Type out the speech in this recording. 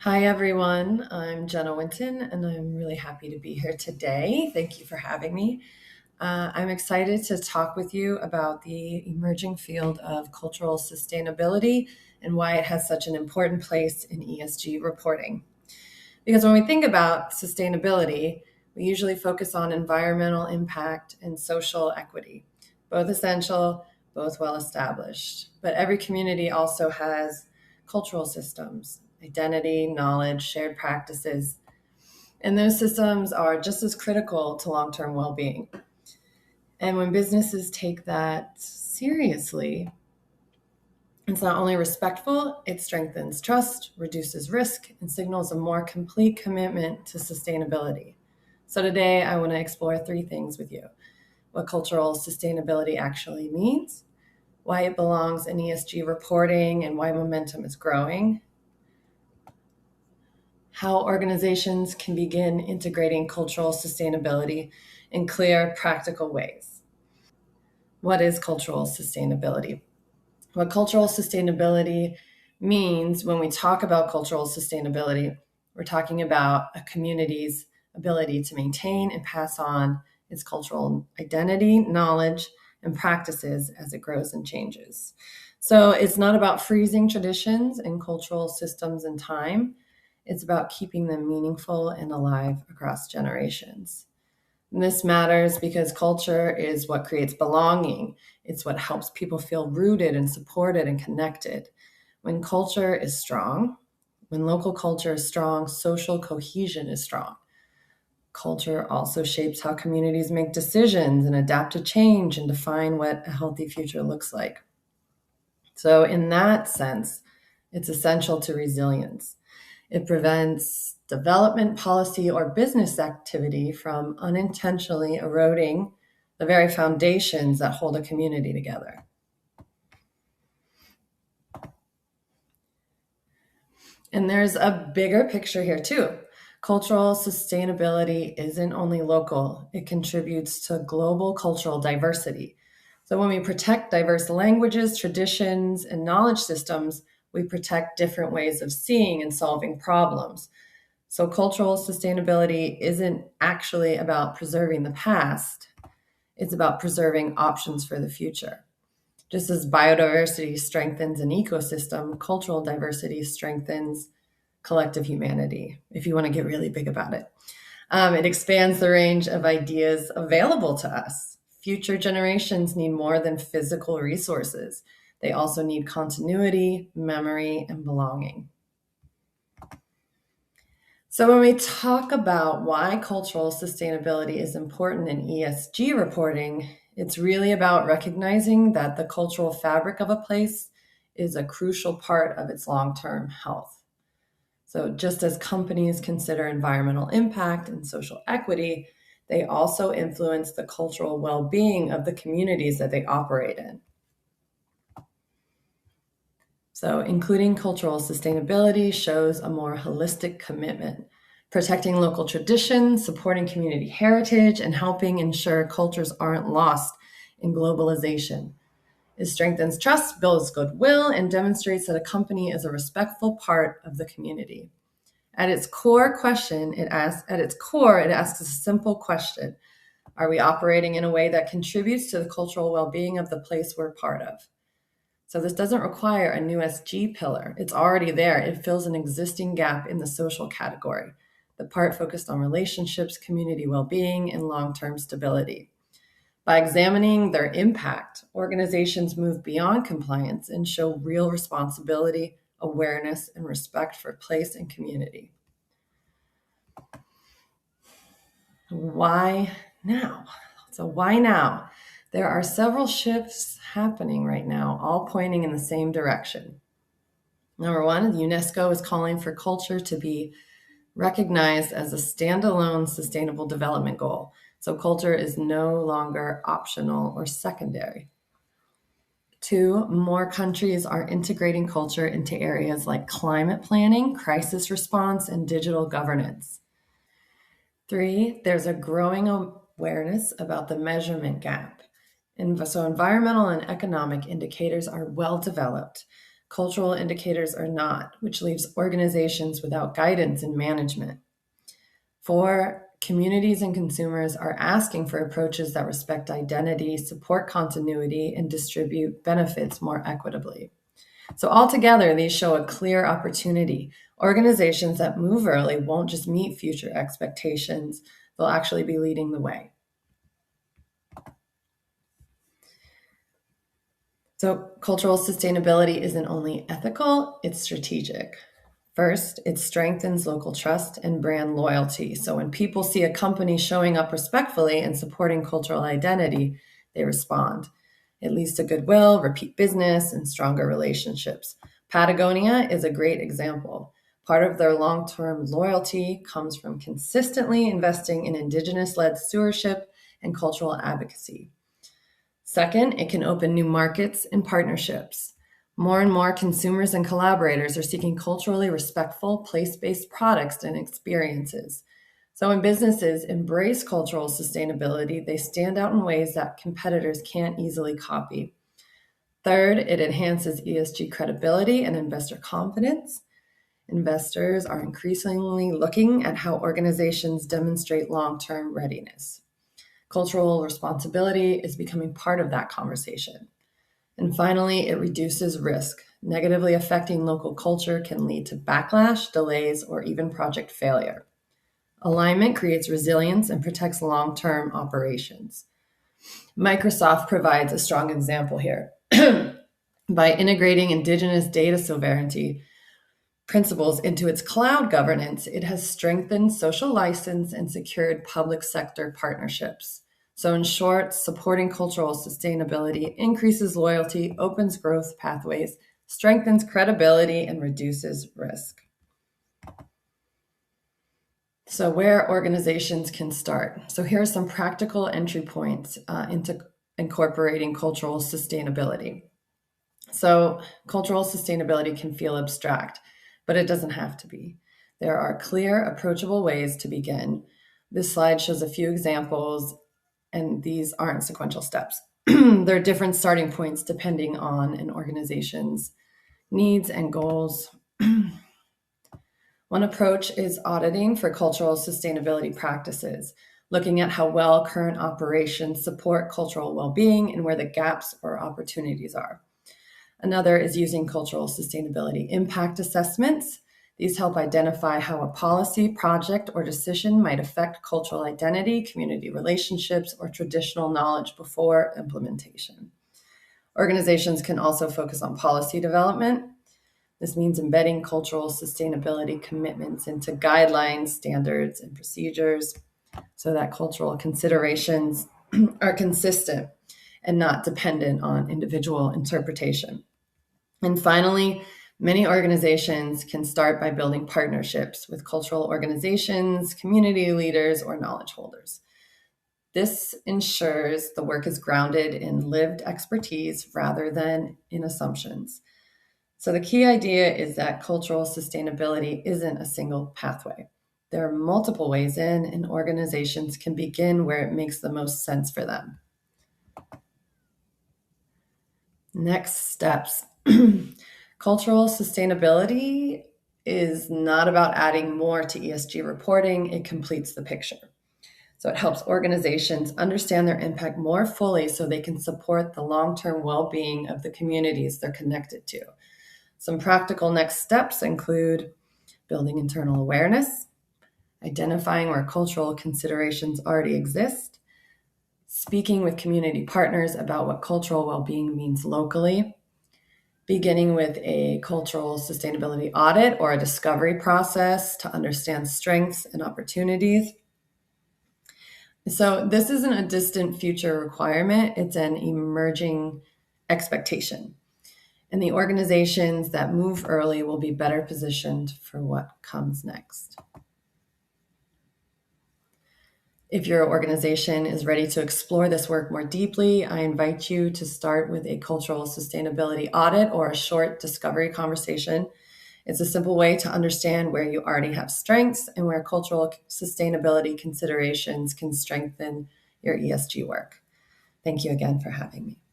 Hi, everyone. I'm Jenna Winton, and I'm really happy to be here today. Thank you for having me. I'm excited to talk with you about the emerging field of cultural sustainability and why it has such an important place in ESG reporting. Because when we think about sustainability, we usually focus on environmental impact and social equity, both essential, both well established. But every community also has cultural systems, identity, knowledge, shared practices, and those systems are just as critical to long term well being. And when businesses take that seriously, it's not only respectful, it strengthens trust, reduces risk, and signals a more complete commitment to sustainability. So, today I want to explore three things with you: what cultural sustainability actually means, why it belongs in ESG reporting and why momentum is growing, how organizations can begin integrating cultural sustainability in clear, practical ways. What is cultural sustainability? What cultural sustainability means when we talk about cultural sustainability, we're talking about a community's ability to maintain and pass on its cultural identity, knowledge, and practices as it grows and changes. So it's not about freezing traditions and cultural systems in time. It's about keeping them meaningful and alive across generations. And this matters because culture is what creates belonging. It's what helps people feel rooted and supported and connected. When culture is strong, when local culture is strong, social cohesion is strong. Culture also shapes how communities make decisions and adapt to change and define what a healthy future looks like. So, in that sense, it's essential to resilience. It prevents development policy or business activity from unintentionally eroding the very foundations that hold a community together. And there's a bigger picture here, too. Cultural sustainability isn't only local, it contributes to global cultural diversity. So, when we protect diverse languages, traditions, and knowledge systems, we protect different ways of seeing and solving problems. So, cultural sustainability isn't actually about preserving the past, it's about preserving options for the future. Just as biodiversity strengthens an ecosystem, cultural diversity strengthens collective humanity, if you want to get really big about it. It expands the range of ideas available to us. Future generations need more than physical resources, they also need continuity, memory, and belonging. So, when we talk about why cultural sustainability is important in ESG reporting, it's really about recognizing that the cultural fabric of a place is a crucial part of its long term health. So, just as companies consider environmental impact and social equity, they also influence the cultural well being of the communities that they operate in. So, including cultural sustainability shows a more holistic commitment, protecting local traditions, supporting community heritage, and helping ensure cultures aren't lost in globalization. It strengthens trust, builds goodwill, and demonstrates that a company is a respectful part of the community. At its core, it asks a simple question: are we operating in a way that contributes to the cultural well-being of the place we're part of? So this doesn't require a new SG pillar. It's already there. It fills an existing gap in the social category, the part focused on relationships, community well-being, and long-term stability. By examining their impact, organizations move beyond compliance and show real responsibility, awareness, and respect for place and community. Why now? So, why now? There are several shifts happening right now, all pointing in the same direction. Number one, UNESCO is calling for culture to be recognized as a standalone sustainable development goal. So, culture is no longer optional or secondary. Two, more countries are integrating culture into areas like climate planning, crisis response, and digital governance. Three, there's a growing awareness about the measurement gap. And so environmental and economic indicators are well developed. cultural indicators are not, which leaves organizations without guidance and management. 4, communities and consumers are asking for approaches that respect identity, support continuity, and distribute benefits more equitably. So altogether, these show a clear opportunity. Organizations that move early won't just meet future expectations, they'll actually be leading the way. So cultural sustainability isn't only ethical, it's strategic. First, it strengthens local trust and brand loyalty. So when people see a company showing up respectfully and supporting cultural identity, they respond. It leads to goodwill, repeat business, and stronger relationships. Patagonia is a great example. Part of their long-term loyalty comes from consistently investing in Indigenous-led stewardship and cultural advocacy. Second, it can open new markets and partnerships. More and more consumers and collaborators are seeking culturally respectful, place-based products and experiences. So when businesses embrace cultural sustainability, they stand out in ways that competitors can't easily copy. Third, it enhances ESG credibility and investor confidence. Investors are increasingly looking at how organizations demonstrate long-term readiness. Cultural responsibility is becoming part of that conversation. And finally, it reduces risk. Negatively affecting local culture can lead to backlash, delays, or even project failure. Alignment creates resilience and protects long-term operations. Microsoft provides a strong example here. By integrating Indigenous data sovereignty principles into its cloud governance, it has strengthened social license and secured public sector partnerships. So in short, supporting cultural sustainability increases loyalty, opens growth pathways, strengthens credibility, and reduces risk. So where organizations can start. So here are some practical entry points into incorporating cultural sustainability. So cultural sustainability can feel abstract, but it doesn't have to be. There are clear, approachable ways to begin. This slide shows a few examples, and these aren't sequential steps. There are different starting points depending on an organization's needs and goals. One approach is auditing for cultural sustainability practices, looking at how well current operations support cultural well-being and where the gaps or opportunities are. Another is using cultural sustainability impact assessments. These help identify how a policy, project, or decision might affect cultural identity, community relationships, or traditional knowledge before implementation. Organizations can also focus on policy development. This means embedding cultural sustainability commitments into guidelines, standards, and procedures so that cultural considerations are consistent and not dependent on individual interpretation. And finally, many organizations can start by building partnerships with cultural organizations, community leaders, or knowledge holders. This ensures the work is grounded in lived expertise rather than in assumptions. So the key idea is that cultural sustainability isn't a single pathway. There are multiple ways in, and organizations can begin where it makes the most sense for them. Next steps. Cultural sustainability is not about adding more to ESG reporting, it completes the picture. So it helps organizations understand their impact more fully so they can support the long-term well-being of the communities they're connected to. Some practical next steps include building internal awareness, identifying where cultural considerations already exist, speaking with community partners about what cultural well-being means locally, beginning with a cultural sustainability audit or a discovery process to understand strengths and opportunities. So this isn't a distant future requirement, it's an emerging expectation. And the organizations that move early will be better positioned for what comes next. If your organization is ready to explore this work more deeply, I invite you to start with a cultural sustainability audit or a short discovery conversation. It's a simple way to understand where you already have strengths and where cultural sustainability considerations can strengthen your ESG work. Thank you again for having me.